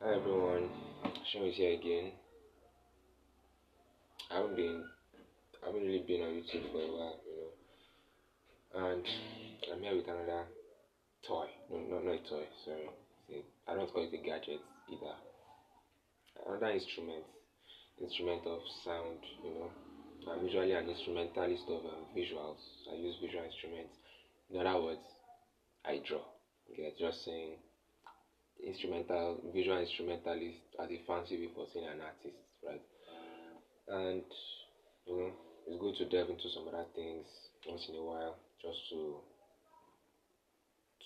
Hi everyone, Sean is here again. I haven't been, I haven't really been on YouTube for a while, and I'm here with another toy. No, not a toy. Sorry, I don't call it a gadget either. Another instrument of sound. I'm usually an instrumentalist of visuals. I use visual instruments. In other words, I draw. Okay, just saying visual instrumentalist as a fancy way for saying an artist, right? And you know it's good to delve into some other things once in a while just to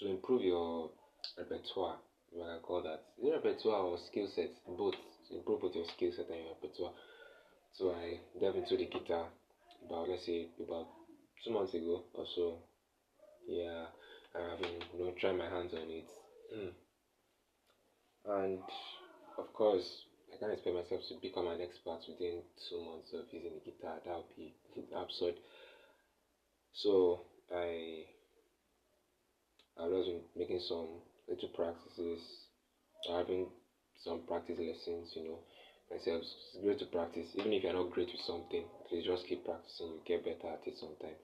improve your repertoire, if I can call that. Is it repertoire or skill set? Both. To improve both your skill set and your repertoire. So I delved into the guitar about, let's say, about 2 months ago or so. Yeah, I've been trying my hands on it. Mm. And of course, I can't expect myself to become an expert within 2 months of using the guitar. That would be absurd. So I've just been making some little practices, having some practice lessons, myself. It's great to practice, even if you're not great with something, please just keep practicing, you get better at it sometime.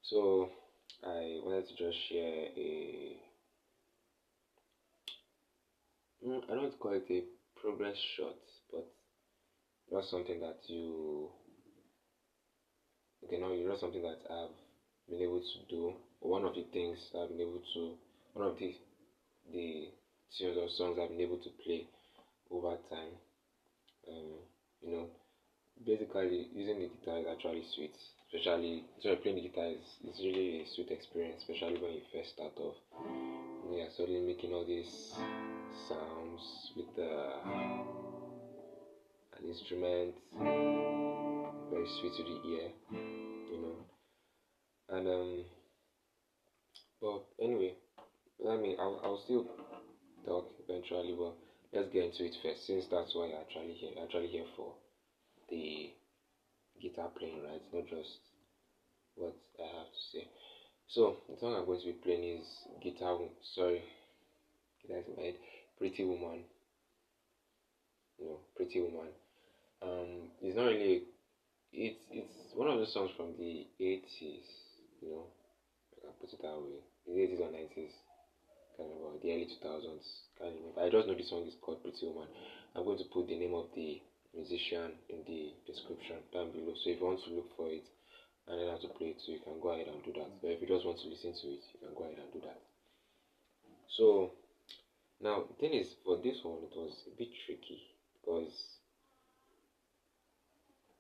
So I wanted to just share I don't call it a progress shot, but just something that you know something that I've been able to do. One of the things I've been able to, one of the tunes or songs I've been able to play over time. Um, you know, Basically using the guitar is actually sweet. Playing the guitar is really a sweet experience, especially when you first start off. Yeah, suddenly making all these sounds with an instrument, very sweet to the ear, you know. And but anyway, I'll still talk eventually, but let's get into it first, since that's why you're actually here. You're actually here for the guitar playing, right? Not just what I have to say. So the song I'm going to be playing is Guitar is in my head. Pretty Woman. Pretty Woman. It's not really. It's one of those songs from the 80s. You know, I can put it that way. The 80s or 90s, kind of, or the early 2000s. Can't remember. I just know the song is called Pretty Woman. I'm going to put the name of the musician in the description down below. So if you want to look for it and then how to play it, so you can go ahead and do that. But if you just want to listen to it, you can go ahead and do that. So now the thing is, for this one it was a bit tricky because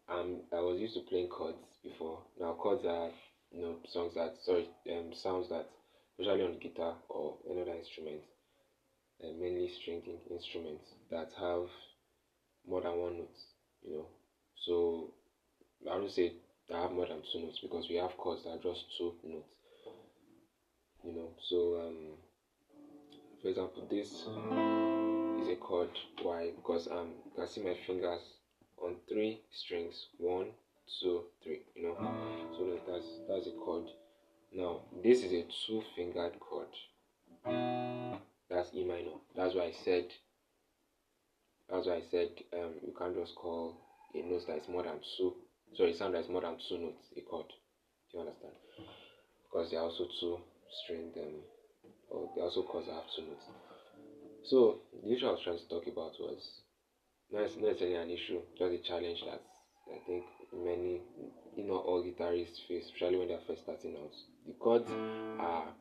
I was used to playing chords before. Now chords are sounds that, especially on the guitar or another instrument, mainly stringed instruments that have more than one note. You know, so I don't say I have more than two notes because we have chords that are just two notes. So for example, this is a chord. Why? Because you can see my fingers on three strings. One, two, three. So that's a chord. Now this is a two-fingered chord. That's E minor. That's why I said you can't just call a note that is more than two. Sorry, sound that is more than two notes a chord. Do you understand? Because there are also two stringed or there are also chords that have two notes. So the issue I was trying to talk about was not necessarily an issue, just a challenge that I think many, not all guitarists face, especially when they're first starting out. The chords are,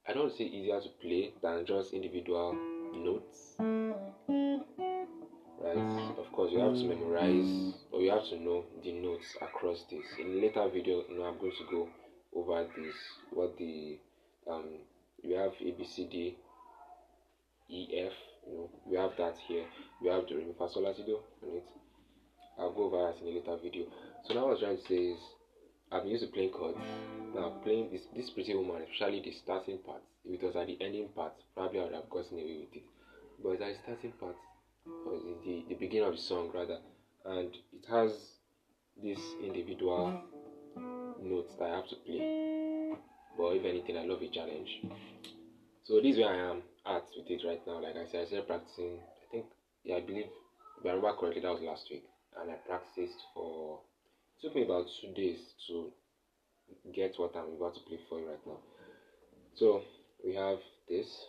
I don't say easier to play than just individual notes, right? Of course, you have to memorize or you have to know the notes across this. In a later video, I'm going to go over this. What the um, we have A B C D E F. We have that here. We have the Re Mi Fa Sol La Si Do on it. I'll go over that in a later video. So now what I was trying to say is I'm used to playing chords. Now playing this Pretty Woman, especially the starting part. If it was at the ending part, probably I would have gotten away with it. But it's at the starting part, or the beginning of the song rather, and it has these individual notes that I have to play. But if anything, I love a challenge. So this is where I am. art with it right now. Like I said, I started practicing. I think, yeah, I believe, if I remember correctly, that was last week, and I practiced for. It took me about 2 days to get what I'm about to play for you right now. So we have this.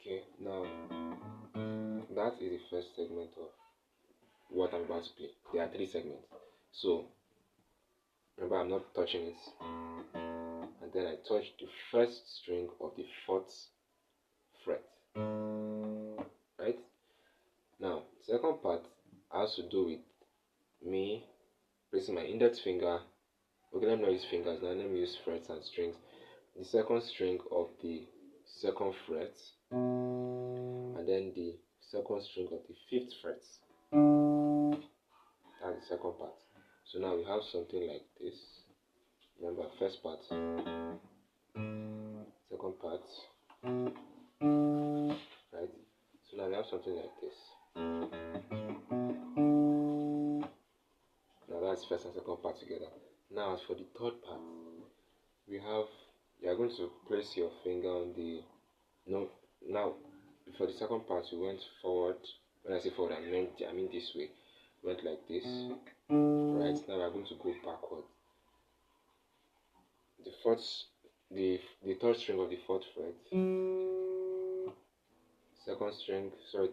Okay, now that is the first segment of what I'm about to play. There are 3 segments. So remember, I'm not touching it. And then I touch the first string of the 4th fret. Right? Now, second part has to do with me placing my index finger. Okay, let me not use fingers now, let me use frets and strings. The second string of the 2nd fret, and then the second string of the 5th fret. That's the second part. So now we have something like this. Remember, first part, second part, right? So now we have something like this. Now that's first and second part together. Now as for the third part, we have, you are going to place your finger on the, no, now for the second part we went forward. When I say forward, I mean this way. Went like this. Right, now we are going to go backward. The third string of the 4th fret,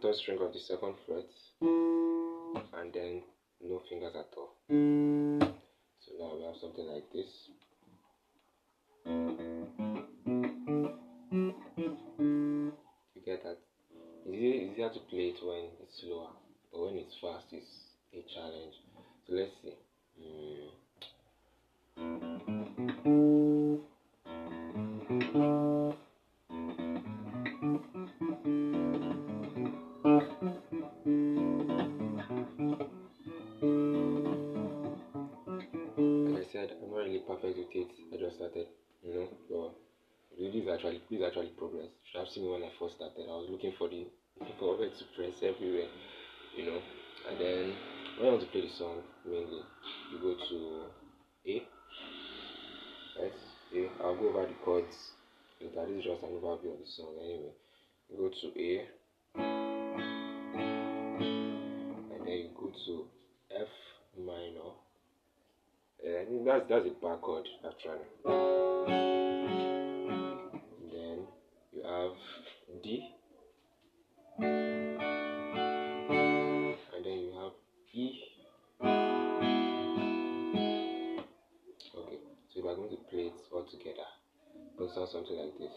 third string of the 2nd fret, and then no fingers at all. So now we have something like this. You get that? It's easier to play it when it's slower, but when it's fast, it's a challenge. So let's see. Like I said, I'm not really perfect with it. I just started, but this is actually progress. You should have seen me when I first started. I was looking for where to press everywhere, and then when I want to play the song, mainly you go to A, right? A. I'll go over the chords later. This is just an overview of the song anyway. You go to A, and then you go to F minor. I think that's a bar chord actually. And then you have D, and then you have E. Okay, so we are going to play it all together. It will sound something like this.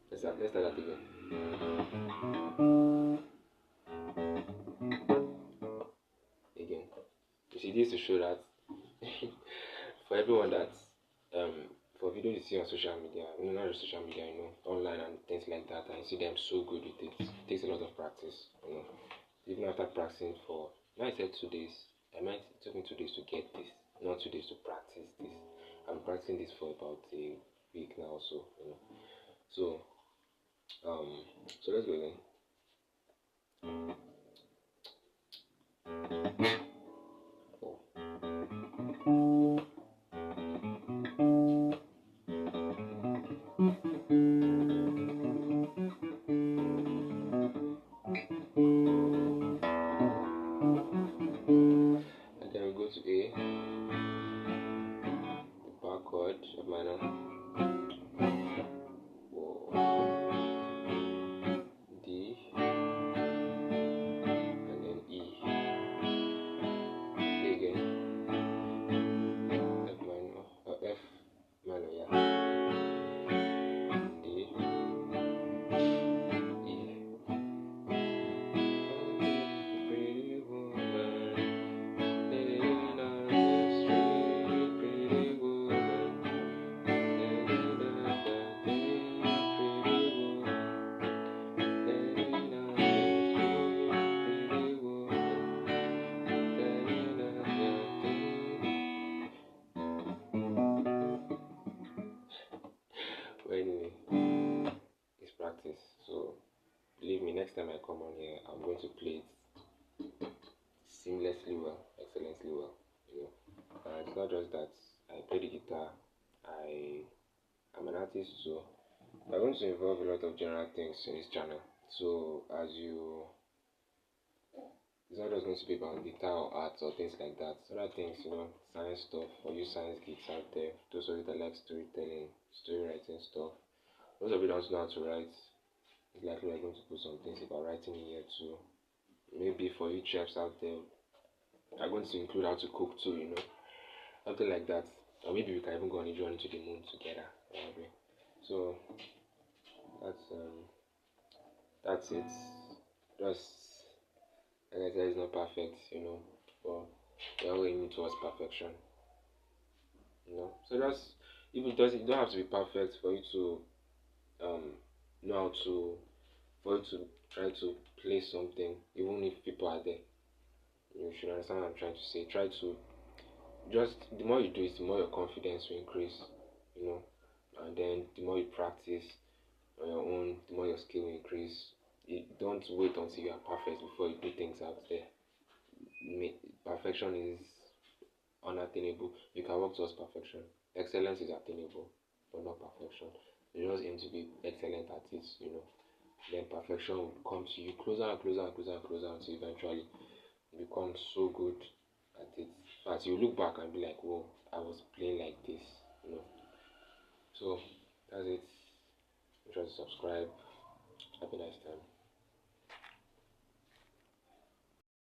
Let's start that again. Again. You see, this to show that for everyone that for videos you see on social media, not on social media, online and things like that, and you see them so good with it. It takes a lot of practice, Even after practicing for, now I said 2 days, I meant it took me 2 days to get this, not 2 days to practice this. I'm practicing this for about a week now, So, so let's go again. And then we go to A, the bar chord, F minor, D, and then E. Again, F minor, yeah. D, E. Pretty woman, living on the street, pretty woman, living on the thing, pretty woman, living on the street, pretty woman, living on the thing. Well, anyway, it's practice. So believe me, next time I come on here, I'm going to play it not just that. I play the guitar. I'm an artist, so we're going to involve a lot of general things in this channel. So as you, it's not just going to be about guitar or art or things like that. Other things, science stuff, for you science geeks out there, those of you that like storytelling, story writing stuff. Those of you that don't know how to write, it's likely we're going to put some things about writing in here too. Maybe for you chefs out there, I'm going to include how to cook too, something like that. Or maybe we can even go on a journey to the moon together. Maybe. So that's it. Just like I said, it's not perfect, but we're all aiming towards perfection. So that's, if it don't have to be perfect for you to um know how to, for you to try to play something, even if people are there. You should understand what I'm trying to say. Try to, just the more you do it, the more your confidence will increase, you know, and then the more you practice on your own, the more your skill will increase. Don't wait until you are perfect before you do things out there. Perfection is unattainable. You can work towards perfection. Excellence is attainable, but not perfection. You just aim to be excellent at it, Then perfection will come to you closer and closer and closer and closer until eventually you become so good at it. As you look back and be like, whoa, I was playing like this. So that's it. Make sure to subscribe. Have a nice time.